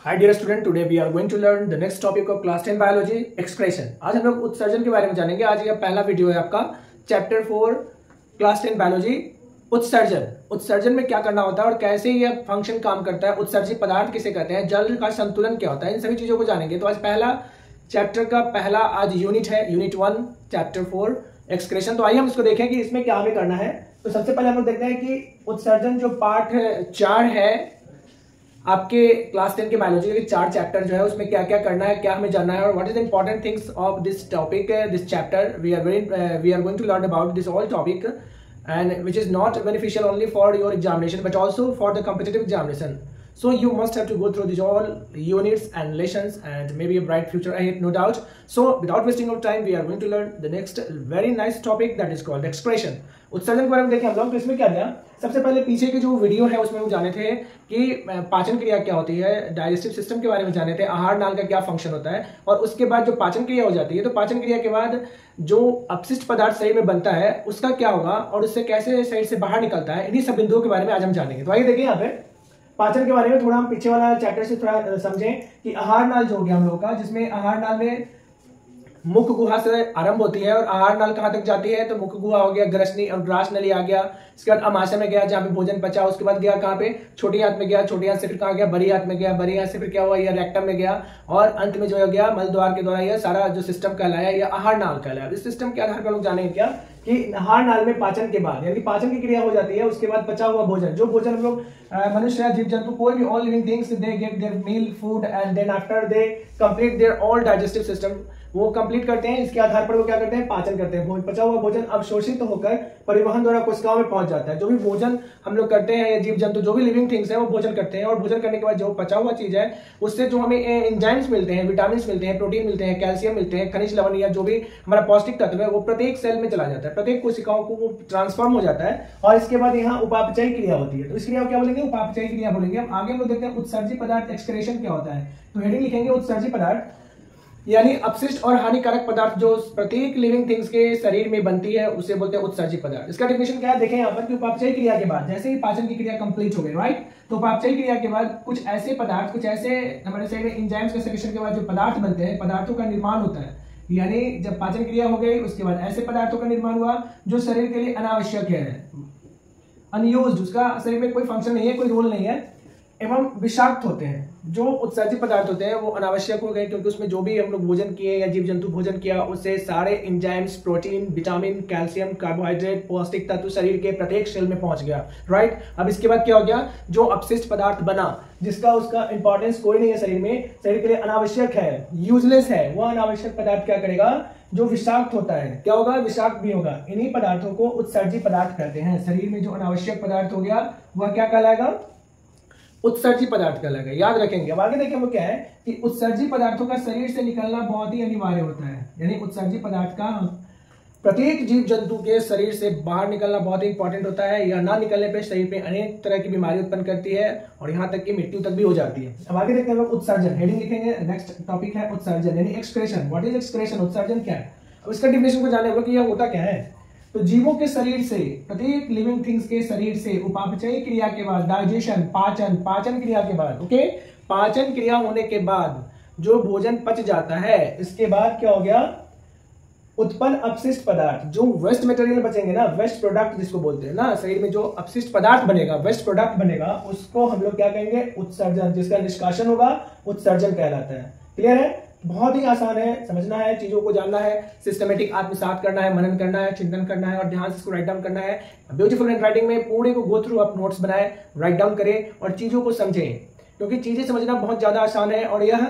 Hi dear student, today we are going to learn the next topic of class 10 biology, excretion। आज हम लोग उत्सर्जन के बारे में जानेंगे। आज ये पहला वीडियो है आपका चैप्टर 4 क्लास 10 बायोलॉजी। उत्सर्जन में क्या करना होता है और कैसे ये फंक्शन काम करता है, उत्सर्जित पदार्थ किसे कहते हैं, जल का संतुलन क्या होता है, इन सभी चीजों को जानेंगे। तो आज पहला चैप्टर का पहला आज यूनिट है, यूनिट 1 चैप्टर 4 एक्सक्रेशन। तो आइए हम इसको देखें कि इसमें क्या हमें करना है। तो सबसे पहले हम लोग देखते हैं कि उत्सर्जन जो पार्ट 4 है आपके क्लास 10 के बायोलॉजी के 4 चैप्टर जो है उसमें क्या क्या करना है, क्या हमें जानना है और what is the important things of this topic, this chapter. We are going to learn about this all topic and which is not beneficial only for your examination but also for the competitive examination. So you must have to go through these all units and lessons and maybe a bright future ahead, no doubt. So without wasting of time, we are going to learn the next very nice topic that is called excretion. उत्सर्जन के बारे में देखें हम लोग। तो इसमें क्या था, सबसे पहले पीछे की जो वीडियो है उसमें हम जाने थे कि पाचन क्रिया क्या होती है, डाइजेस्टिव सिस्टम के बारे में जाने थे, आहार नाल का क्या फंक्शन होता है और उसके बाद जो पाचन क्रिया हो जाती है तो पाचन क्रिया के बाद जो अपशिष्ट पदार्थ शरीर में बनता है उसका क्या होगा और उससे कैसे शरीर से बाहर निकलता है, इन्हीं सब बिंदुओं के बारे में आज हम जानेंगे। तो आइए देखिए यहाँ पे पाचन के बारे में थोड़ा हम पीछे वाला चैप्टर से थोड़ा समझें कि आहार नाल जो हो गया हम लोगों का, जिसमें आहार नाल में मुख गुहा से आरंभ होती है और आहार नाल कहां तक जाती है, तो मुख गुहा हो गया, ग्रसनी और ग्रास नली आ गया, इसके बाद अमाशय में गया जहां पे भोजन पचा, उसके बाद गया कहां पे, छोटी आंत में गया, छोटी आंत से फिर कहां गया, बड़ी आंत में गया, बड़ी आंत से फिर क्या हुआ, यह रेक्टम में गया और अंत में जो हो गया मल द्वार के द्वारा। यह सारा जो सिस्टम कहलाया यह आहार नाल कहलाया। इस सिस्टम के आधार पर लोग जानेंगे क्या कि आहार नाल में पाचन के बाद यानी पाचन की क्रिया हो जाती है, उसके बाद पचा हुआ भोजन, जो भोजन हम लोग मनुष्य या जीव जंतु कोई भी all living things they get their meal food and then after they complete their all digestive system, वो कंप्लीट करते हैं। इसके आधार पर वो क्या करते हैं, पाचन करते हैं। पचा हुआ भोजन अवशोषित होकर परिवहन द्वारा कोशिकाओं में पहुंच जाता है। जो भी भोजन हम लोग करते हैं या जीव जंतु जो भी लिविंग थिंग्स है वो भोजन करते हैं और भोजन करने के बाद जो पचा हुआ चीज है उससे जो हमें एंजाइम्स मिलते हैं, विटामिन मिलते हैं, प्रोटीन मिलते हैं, कैल्शियम मिलते हैं, खनिज लवण या जो भी हमारा पौष्टिक तत्व है वो प्रत्येक सेल में चला जाता है, प्रत्येक कोशिकाओं को वो ट्रांसफॉर्म हो जाता है और इसके बाद यहाँ उपापचयी क्रिया होती है। तो इस क्रिया को क्या बोलेंगे, उपापचयी क्रिया बोलेंगे। हम आगे हम लोग देखते हैं उत्सर्जित पदार्थ एक्सक्रेशन क्या होता है। तो हेडिंग लिखेंगे उत्सर्जित पदार्थ यानी अपशिष्ट और हानिकारक पदार्थ जो प्रत्येक लिविंग थिंग्स के शरीर में बनती है उसे बोलते हैं उत्सर्जित पदार्थ। इसका डेफिनेशन क्या है देखें यहाँ पर कि उपापचयी क्रिया के बाद जैसे ही पाचन की क्रिया कंप्लीट हो गई, राइट, तो उपापचयी क्रिया के बाद कुछ ऐसे पदार्थ, कुछ ऐसे हमारे शरीर में एंजाइम्स के सेक्रेशन के बाद जो पदार्थ बनते हैं, पदार्थों का निर्माण होता है। यानी जब पाचन क्रिया हो गई उसके बाद ऐसे पदार्थों का निर्माण हुआ जो शरीर के लिए अनावश्यक है, अनयूज्ड, उसका शरीर में कोई फंक्शन नहीं है, कोई रोल नहीं है एवं विषाक्त होते हैं। जो उत्सर्जित पदार्थ होते हैं वो अनावश्यक हो गए क्योंकि उसमें जो भी हम लोग भोजन किए या जीव जंतु भोजन किया उससे सारे enzymes, protein, vitamin, calcium, carbohydrate, पौष्टिक तत्व शरीर के प्रत्येक सेल में पहुंच गया, राइट। अब इसके बाद क्या हो गया, जो अपशिष्ट पदार्थ बना जिसका उसका इंपॉर्टेंस कोई नहीं है शरीर में, शरीर के लिए अनावश्यक है, यूजलेस है, वह अनावश्यक पदार्थ क्या करेगा, जो विषाक्त होता है, क्या होगा, विषाक्त भी होगा। इन्हीं पदार्थों को उत्सर्जित पदार्थ कहते हैं। शरीर में जो अनावश्यक पदार्थ हो गया वह क्या कहलाएगा, उत्सर्जित पदार्थ कहलाएगा, याद रखेंगे। अब आगे देखिए वो क्या है कि उत्सर्जित पदार्थों का शरीर से निकलना बहुत ही अनिवार्य होता है। यानी उत्सर्जित पदार्थ का प्रत्येक जीव जंतु के शरीर से बाहर निकलना बहुत ही इंपॉर्टेंट होता है, या ना निकलने पे शरीर पे अनेक तरह की बीमारी उत्पन्न करती है और यहाँ तक कि मृत्यु तक भी हो जाती है। अब आगे देखते हैं लोग उत्सर्जन, हेडिंग लिखेंगे, नेक्स्ट टॉपिक है उत्सर्जन यानी एक्सक्रेशन। व्हाट इज एक्सक्रेशन, उत्सर्जन क्या है। अब इसका डेफिनेशन को जाने हम लोग कि यह होता क्या है। तो जीवों के शरीर से, प्रत्येक लिविंग थिंग्स के शरीर से उपापचयी क्रिया के बाद, डाइजेशन, पाचन क्रिया के बाद, ओके, पाचन क्रिया होने के बाद जो भोजन पच जाता है इसके बाद क्या हो गया, उत्पन्न अपशिष्ट पदार्थ, जो वेस्ट मटेरियल बचेंगे ना, वेस्ट प्रोडक्ट जिसको बोलते हैं ना, शरीर में जो अपशिष्ट पदार्थ बनेगा, वेस्ट प्रोडक्ट बनेगा, उसको हम लोग क्या कहेंगे, उत्सर्जन, जिसका निष्कासन होगा उत्सर्जन कहलाता है। क्लियर है, बहुत ही आसान है, समझना है, चीजों को जानना है, सिस्टमेटिक आत्मसात करना है, मनन करना है, चिंतन करना है और ध्यान से इसको राइट डाउन करना है। ब्यूटीफुल हैंड राइटिंग में पूरे को गो थ्रू, आप नोट्स बनाए, राइट डाउन करें और चीजों को समझें, क्योंकि चीजें समझना बहुत ज्यादा आसान है और यह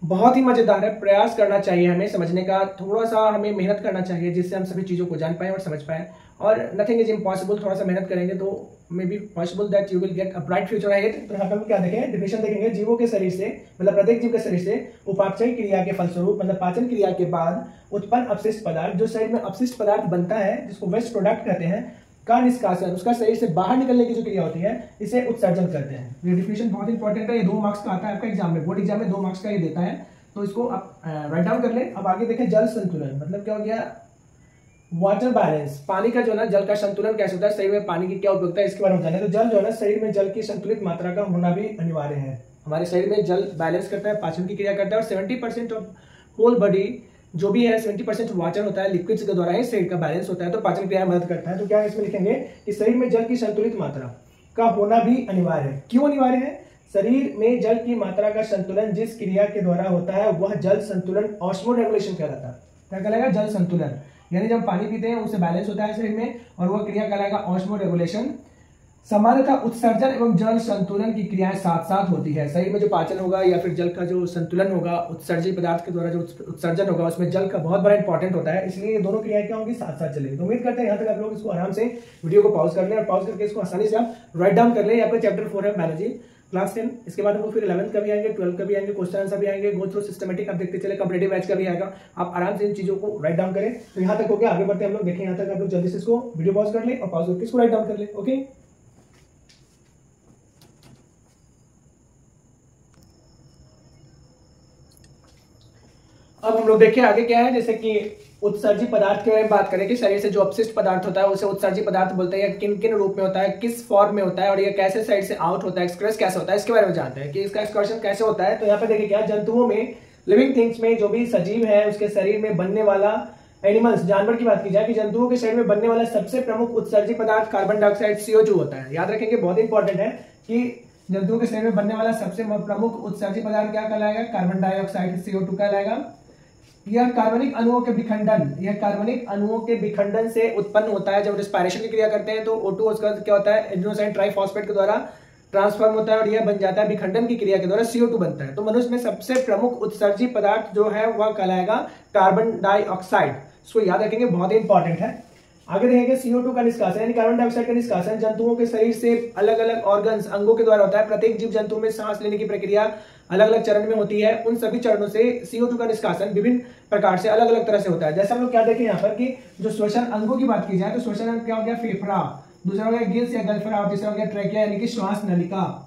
बहुत ही मजेदार है। प्रयास करना चाहिए हमें समझने का, थोड़ा सा हमें मेहनत करना चाहिए जिससे हम सभी चीजों को जान पाए और समझ पाए। और नथिंग इज इम्पॉसिबल, थोड़ा सा मेहनत करेंगे तो may be possible that you will get a bright future ahead. तो यहाँ पर क्या देखें, डिफिनेशन देखेंगे, जीवों के शरीर से, मतलब प्रत्येक जीव के शरीर से उपापचयी क्रिया के फलस्वरूप, मतलब पाचन क्रिया के बाद उत्पन्न अपशिष्ट पदार्थ, जो शरीर में अपशिष्ट पदार्थ बनता है जिसको वेस्ट प्रोडक्ट कहते हैं, का निष्कासन, उसका शरीर से बाहर निकलने की जो क्रिया होती है इसे उत्सर्जन करते हैं। ये डिफिनेशन बहुत इंपॉर्टेंट है, ये 2 मार्क्स का आता है आपका एग्जाम में, बोर्ड एग्जाम में 2 मार्क्स का ही देता है, तो इसको आप राइट डाउन कर लें। अब आगे देखें जल संतुलन, मतलब क्या हो गया, वाटर बैलेंस, पानी का जो ना, जल का संतुलन कैसे होता है, शरीर में पानी की क्या उपयोगिता है इसके बारे में जाने। तो जल जो है ना, शरीर में जल की संतुलित मात्रा का होना भी अनिवार्य है। हमारे शरीर में जल बैलेंस करता है, पाचन की क्रिया करता है, और 70% ऑफ होल बॉडी जो भी है 70% वाटर होता है, लिक्विड्स के द्वारा ही शरीर का बैलेंस होता है, तो पाचन क्रिया में मदद करता है। तो क्या इसमें लिखेंगे कि शरीर में जल की संतुलित मात्रा का होना भी अनिवार्य है। क्यों अनिवार्य है? शरीर में जल की मात्रा का संतुलन जिस क्रिया के द्वारा होता है वह जल संतुलन ऑस्मोरेगुलेशन कहलाता है। क्या कहलाएगा? जल संतुलन। यानी जब पानी पीते हैं उससे बैलेंस होता है शरीर में, और वह क्रिया कहलाएगा ऑस्मोरेगुलेशन। सामान्यतः उत्सर्जन एवं जल संतुलन की क्रियाएं साथ साथ होती है। शरीर में जो पाचन होगा या फिर जल का जो संतुलन होगा, उत्सर्जी पदार्थ के द्वारा जो उत्सर्जन होगा, उसमें जल का बहुत बड़ा इंपॉर्टेंट होता है, इसलिए ये दोनों क्रियाएं क्या होंगी? साथ साथ चलेंगी। तो उम्मीद करते हैं यहाँ तक आप लोग इसको आराम से वीडियो को पॉज कर लें, और पॉज करके इसको आसानी से आप राइट डाउन कर लें। आपका चैप्टर 4 है बायोलॉजी क्लास 10। इसके बाद हम लोग फिर 11th का भी आएंगे, 12th का भी आएंगे, क्वेश्चन आंसर भी आएंगे, गो थ्रू सिस्टमेटिक आप देखते चले, कॉम्पिटिटिव बैच का भी आएगा। आप आराम से इन चीजों को राइट डाउन करें। तो यहाँ तक हो गया, आगे बढ़ते हम लोग देखें। यहाँ तक आप लोग जल्दी से इसको वीडियो पॉज कर ले और पॉज करके इसको राइट डाउन कर ले। ओके, अब हम लोग देखें आगे क्या है। जैसे कि उत्सर्जी पदार्थ के बारे में बात करें कि शरीर से जो अपशिष्ट पदार्थ होता है उसे उत्सर्जी पदार्थ बोलते हैं। किन किन रूप में होता है, किस फॉर्म में होता है, और ये कैसे साइड से आउट होता है, एक्सक्रेस कैसे होता है, इसके बारे में जानते हैं कि इसका एक्सकर्शन कैसे होता है। तो यहाँ पे देखिए क्या, जंतुओं में, लिविंग थिंग्स में, जो भी सजीव है उसके शरीर में बनने वाला, एनिमल्स जानवर की बात की जाए कि जंतुओं के शरीर में बनने वाला सबसे प्रमुख उत्सर्जी पदार्थ कार्बन डाइऑक्साइड CO2 होता है। याद रखेंगे, बहुत इंपॉर्टेंट है कि जंतुओं के शरीर में बनने वाला सबसे प्रमुख उत्सर्जी पदार्थ क्या कहलाएगा? कार्बन डाइऑक्साइड CO2 कहलाएगा। यह कार्बनिक अणुओं के विखंडन से उत्पन्न होता है। जब रेस्पिरेशन की क्रिया करते हैं तो O2 उसका क्या होता है? एडेनोसिन ट्राइफॉस्फेट के द्वारा ट्रांसफॉर्म होता है और यह बन जाता है विखंडन की क्रिया के द्वारा CO2 बनता है। तो मनुष्य में सबसे प्रमुख उत्सर्जी पदार्थ जो है वह कहलाएगा कार्बन डाइऑक्साइड। इसको याद रखेंगे, बहुत ही इंपॉर्टेंट है। आगे देखेंगे CO2 का निष्कासन यानी कार्बन डाइऑक्साइड का निष्कासन जंतुओं के शरीर से अलग अलग ऑर्गन्स, अंगों के द्वारा होता है। प्रत्येक जीव जंतु में सांस लेने की प्रक्रिया अलग अलग चरण में होती है। उन सभी चरणों से CO2 का निष्कासन विभिन्न प्रकार से अलग अलग तरह से होता है। जैसे हम लोग क्या देखें यहाँ पर कि जो श्वसन अंगों की बात की जाए तो श्वसन अंग क्या हो गया? फेफड़ा, दूसरा हो गया गिल्स या गलफड़ा, और तीसरा हो गया ट्रेकिया यानी कि श्वास नलिका।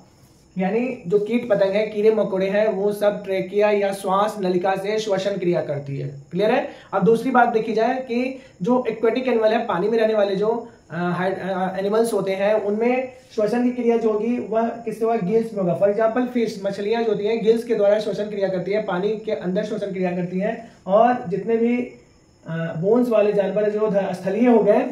यानी जो कीट पतंग है, कीड़े मकोड़े हैं, वो सब ट्रेकिया या श्वास नलिका से श्वसन क्रिया करती है। क्लियर है? अब दूसरी बात देखी जाए कि जो एक्वेटिक एनिमल है, पानी में रहने वाले जो एनिमल्स होते हैं, उनमें श्वसन की क्रिया जो होगी वह किससे होगा? गिल्स में होगा। फॉर एग्जांपल फिश, मछलियां जो होती हैं गिल्स के द्वारा श्वसन क्रिया करती है, पानी के अंदर श्वसन क्रिया करती है। और जितने भी बोन्स वाले जानवर जो स्थलीय हो गए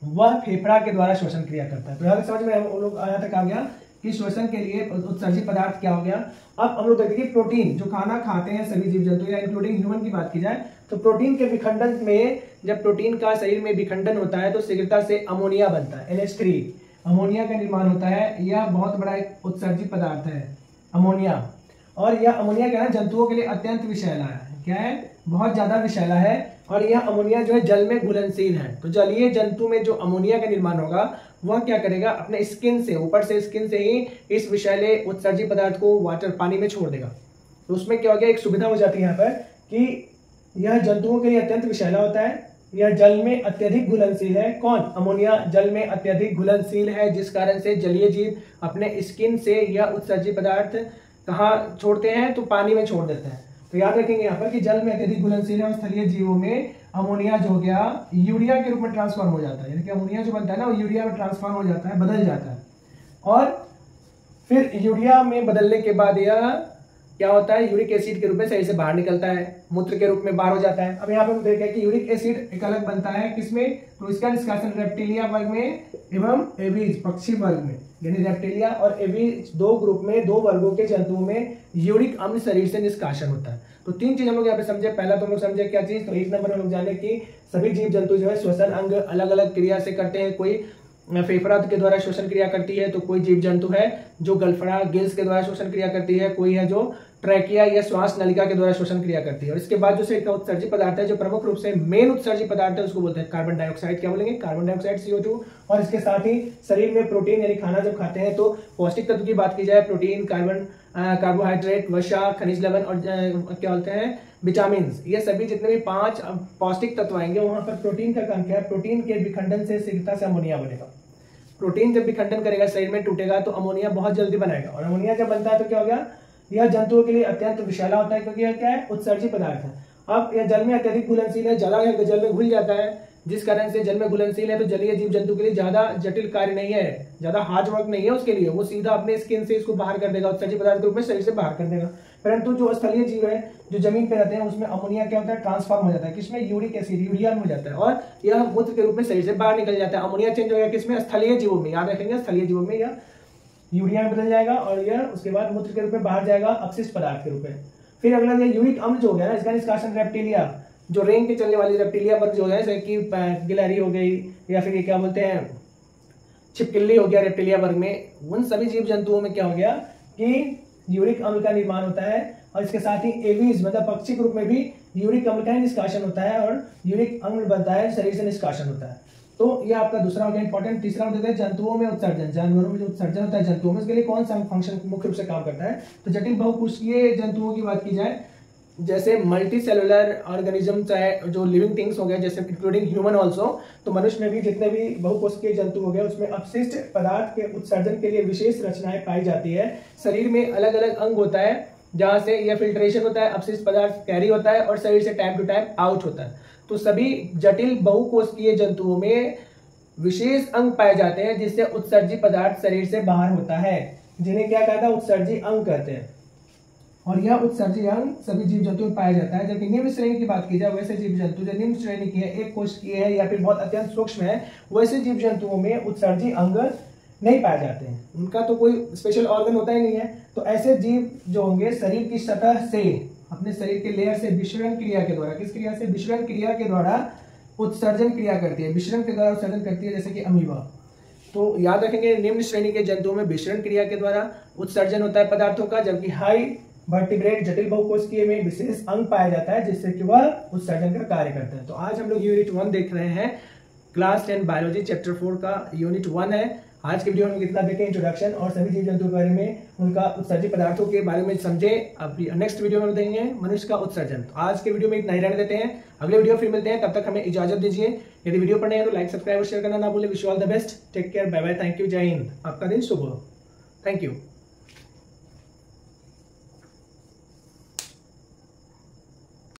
वह फेफड़ा के द्वारा श्वसन क्रिया करता है। तो यहाँ तक समझ में हम लोग यहाँ तक आ गया कि श्वसन के लिए उत्सर्जी पदार्थ क्या हो गया। अब हम लोग देखते हैं प्रोटीन, जो खाना खाते हैं सभी जीव जंतु या इंक्लूडिंग ह्यूमन की बात की जाए तो प्रोटीन के विखंडन में, जब प्रोटीन का शरीर में विखंडन होता है तो शीघ्रता से अमोनिया बनता है, NH3 अमोनिया का निर्माण होता है। यह बहुत बड़ा एक उत्सर्जी पदार्थ है अमोनिया। और यह अमोनिया क्या है? जंतुओं के लिए अत्यंत विषैला है। क्या है? बहुत ज्यादा विषैला है। और यह अमोनिया जो है जल में घुलनशील है। तो जलीय जंतु में जो अमोनिया का निर्माण होगा वह क्या करेगा? अपने स्किन से, ऊपर से स्किन से ही इस विषैले उत्सर्जी पदार्थ को वाटर पानी में छोड़ देगा। तो उसमें क्या हो गया? एक सुविधा हो जाती है यहाँ पर कि यह जंतुओं के लिए अत्यंत विषैला होता है, यह जल में अत्यधिक घुलनशील है। कौन? अमोनिया जल में अत्यधिक घुलनशील है, जिस कारण से जलीय जीव अपने स्किन से यह उत्सर्जी पदार्थ कहाँ छोड़ते हैं? तो पानी में छोड़ देते हैं। तो याद रखेंगे यहाँ पर कि जल में अत्यधिक घुलनशील है और स्थलीय जीवों में अमोनिया जो हो गया यूरिया के रूप में ट्रांसफॉर्म हो जाता है। यानी कि अमोनिया जो बनता है ना वो यूरिया में ट्रांसफॉर्म हो जाता है, बदल जाता है। और फिर यूरिया में बदलने के बाद यह क्या होता है? यूरिक एसिड के रूप में शरीर से बाहर निकलता है, मूत्र के रूप में बाहर हो जाता है। अब यहाँ पे हम देखें कि यूरिक एसिड एक अलग बनता है किसमें? तो इसका निष्कासन रेप्टिलिया वर्ग में एवं एवीज पक्षी वर्ग में, यानी रेप्टिलिया और एवीज दो ग्रुप में, दो वर्गों के जंतुओं में यूरिक अम्ल शरीर से निष्कासन होता है। तो तीन चीज हम लोग यहाँ पे समझे। पहला तो हम लोग समझे क्या चीज? तो एक नंबर हम लोग जाने कि सभी जीव जंतु जो है श्वसन अंग अलग अलग क्रिया से करते हैं। कोई फेफड़ा के द्वारा श्वसन क्रिया करती है, तो कोई जीव जंतु है जो गलफड़ा गिल्स के द्वारा श्वसन क्रिया करती है, कोई है जो ट्रैकिया या श्वास नलिका के द्वारा श्वसन क्रिया करती है। और इसके बाद जो शरीर का उत्सर्जी पदार्थ है, जो प्रमुख रूप से मेन उत्सर्जी पदार्थ है, उसको बोलते हैं कार्बन डाइऑक्साइड। क्या बोलेंगे? Carbon dioxide CO2। और इसके साथ ही शरीर में प्रोटीन यानी खाना जब खाते हैं तो पौष्टिक तत्व की बात की जाए, प्रोटीन, कार्बोहाइड्रेट, वसा, खनिज लवण और क्या बोलते हैं विटामिन, ये सभी जितने भी 5 पौष्टिक तत्व आएंगे वहां पर प्रोटीन का काम क्या है? प्रोटीन के विखंडन से शीघ्रता से अमोनिया बनेगा। प्रोटीन जब विखंडन करेगा शरीर में टूटेगा तो अमोनिया बहुत जल्दी बनाएगा। और अमोनिया जब बनता है तो क्या हो गया? यह जंतुओं के लिए अत्यंत विषैला होता है क्योंकि यह क्या है? उत्सर्जी पदार्थ है। अब यह जल में अत्यधिक घुलनशील है, जल में घुल जाता है, जिस कारण से जल में घुलनशील है, तो जलीय जीव जंतु के लिए ज्यादा जटिल कार्य नहीं है, ज्यादा हार्ड वर्क नहीं है उसके लिए, वो सीधा अपने स्किन से इसको बाहर कर देगा, उत्सर्जी पदार्थ के रूप में शरीर से बाहर कर देगा। परंतु जो स्थलीय जीव है, जो जमीन पे रहते हैं, उसमें अमोनिया क्या होता है, ट्रांसफॉर्म हो जाता है किसमें, यूरिक एसिड, यूरिया में हो जाता है, और यह मूत्र के रूप में शरीर से बाहर निकल जाता है। अमोनिया चेंज हो गया किसमें, स्थलीय जीवों में, याद रखेंगे स्थलीय जीवों में यह यूरिया में बदल जाएगा और यह उसके बाद मूत्र के रूप में बाहर जाएगा अपशिष्ट पदार्थ के रूप में। फिर अगला ये यूरिक अम्ल जो हो गया ना, इसका निष्कासन रेप्टिलिया, जो रेंग के चलने वाली रेप्टिलिया वर्ग जो है, जैसे कि गिलहरी हो गई या फिर ये क्या बोलते हैं छिपकली हो गया रेप्टिलिया वर्ग में, उन सभी जीव जंतुओं में क्या हो गया कि यूरिक अम्ल का निर्माण होता है, और इसके साथ ही एवीज मतलब पक्षी के रूप में भी यूरिक अम्ल का निष्कासन होता है और यूरिक अम्ल बनता है, शरीर से निष्कासन होता है। तो ये आपका दूसरा हो गया इंपॉर्टेंट। तीसरा हम देखते हैं जंतुओं में उत्सर्जन, जानवरों में जो उत्सर्जन होता है जंतुओं में, इसके लिए कौन सा फंक्शन मुख्य रूप से काम करता है। तो जटिल बहुकोशिकीय जंतुओं की बात की जाए, जैसे मल्टी सेलुलर ऑर्गेनिज्म, चाहे जो लिविंग थिंग्स हो गए, जैसे इंक्लूडिंग ह्यूमन ऑल्सो, तो मनुष्य में भी जितने भी बहुकोशिकीय जंतु हो गए, उसमें अपशिष्ट पदार्थ के उत्सर्जन के लिए विशेष रचनाएं पाई जाती है। शरीर में अलग अलग अंग होता है जहां से यह फिल्ट्रेशन होता है, अपशिष्ट पदार्थ कैरी होता है और शरीर से टाइम टू टाइम आउट होता है। तो सभी जटिल बहुकोशिकीय जंतुओं में विशेष अंग पाए जाते हैं जिससे उत्सर्जी पदार्थ शरीर से बाहर होता है, जिन्हें क्या कहता है, उत्सर्जी अंग कहते हैं। और यह उत्सर्जी अंग सभी जीव जंतुओं में पाया जाता है। जबकि निम्न श्रेणी की बात की जाए, वैसे जीव जंतु जो निम्न श्रेणी की है, एक कोशिकीय है या फिर बहुत अत्यंत सूक्ष्म है, वैसे जीव जंतुओं में उत्सर्जी अंग नहीं पाए जाते हैं, उनका तो कोई स्पेशल ऑर्गन होता ही नहीं है। तो ऐसे जीव जो होंगे शरीर की सतह से, अपने शरीर के लेयर से विसरण क्रिया के द्वारा, किस क्रिया से, विसरण क्रिया के द्वारा उत्सर्जन क्रिया करती है, विसरण के द्वारा उत्सर्जन करती है, जैसे कि अमीबा। तो याद रखेंगे निम्न श्रेणी के जंतुओं में विसरण क्रिया के द्वारा उत्सर्जन होता है पदार्थों का, जबकि हाई वर्टिब्रेट जटिल बहुकोशिकीय में विशेष अंग पाया जाता है जिससे कि वह उत्सर्जन का कार्य करते हैं। तो आज हम लोग यूनिट 1 देख रहे हैं, क्लास 10 बायोलॉजी चैप्टर 4 का यूनिट 1 है। आज के वीडियो में कितना देखें इंट्रोडक्शन और सभी जीव जंतुओं के बारे में, उनका उत्सर्जित पदार्थों के बारे में समझे। अब नेक्स्ट वीडियो में देखेंगे मनुष्य का उत्सर्जन। तो आज के वीडियो में इतना ही रहने देते हैं, अगले वीडियो फिर मिलते हैं, तब तक हमें इजाजत दीजिए। यदि वीडियो पढ़ने हैं तो लाइक सब्सक्राइब और शेयर करना ना भूलें। Wish you all the best, take care, bye bye, thank you, जय हिंद, आपका दिन शुभ हो, थैंक यू।